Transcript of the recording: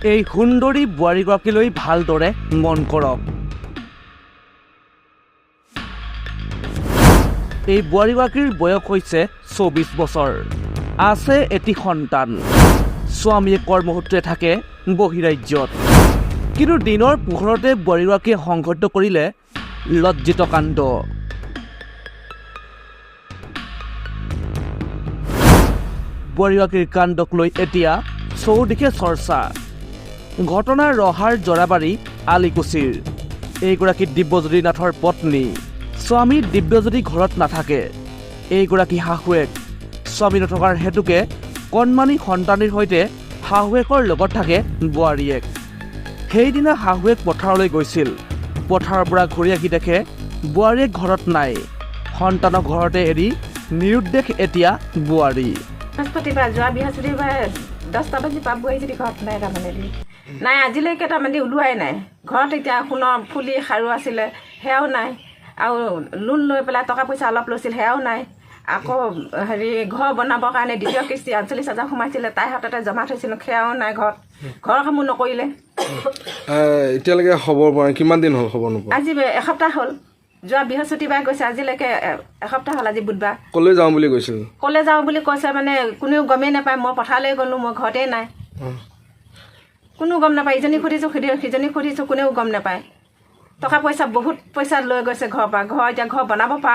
এই সুন্দৰী বোৱাৰীগৰাকীলৈ ভালদৰে মন কৰক। এই বোৱাৰীগৰাকীৰ বয়স হৈছে 24 বছৰ। আছে এটি সন্তান। স্বামীয়ে কৰ্মসূত্ৰে থাকে বহিৰাজ্যত। কিন্তু দিনৰ পোহৰতে বোৱাৰীগৰাকীয়ে সংঘটিত কৰিলে লজ্জিত কাণ্ড। বোৱাৰীগৰাকীৰ কাণ্ডক লৈ এতিয়া চৌদিশে চৰ্চা। ঘটনা ৰহাৰ জৰাবাৰী আলিকুছিৰ। এইগৰাকী দিব্যজ্যোতি নাথৰ পত্নী। স্বামী দিব্যজ্যোতি ঘৰত নাথাকে। এইগৰাকী শাহুৱেক। স্বামী নথকাৰ হেতুকে কণমানি সন্তানীৰ সৈতে শাহুৱেকৰ লগত থাকে বোৱাৰীয়েক। সেইদিনা শাহুৱেক পথাৰলৈ গৈছিল। পথাৰৰ পৰা ঘূৰি আহি দেখে বোৱাৰীয়েক ঘৰত নাই। সন্তানক ঘৰতে এৰি নিৰুদ্দেশ এতিয়া বোৱাৰী। বৃহস্পতিবাৰ যোৱা বৃহস্পতিবাৰ 10টা বাজি পাবহি যদি ঘৰত নাই তাৰমানে নাই আজিলৈকে তাৰমানে ওলোৱাই নাই ঘৰত। এতিয়া সোণৰ ফুলি খাৰু আছিলে সেয়াও নাই, আৰু লোন লৈ পেলাই টকা পইচা অলপ লৈছিল সেয়াও নাই। আকৌ ঘৰ বনাবৰ কাৰণে দ্বিতীয় কিস্তি 48,000 সোমাইছিলে তাইৰ হাততে জমা থৈছিলোঁ, সেয়াও নাই। ঘৰৰ কামো নকৰিলে। এতিয়ালৈকে খবৰ পৰা কিমান দিন হ'ল? খবৰ নোপোৱা? আজি এসপ্তাহ হ'ল। যোৱা বৃহস্পতিবাৰ গৈছে, আজিলৈকে এসপ্তাহ হ'ল। আজি বুধবাৰ। ক'লৈ যাওঁ বুলি কৈছিল? ক'লৈ যাওঁ বুলি কৈছে মানে কোনেও গমেই নাপায়। মই পথাৰলৈ গ'লোঁ, মই ঘৰতেই নাই। কোনো গম নাপায়। ইজনী সুধিছোঁ, সিজনীক সুধিছোঁ, কোনেও গম নাপায়। টকা পইচা বহুত পইচা লৈ গৈছে ঘৰৰ পৰা। এতিয়া ঘৰ বনাব পৰা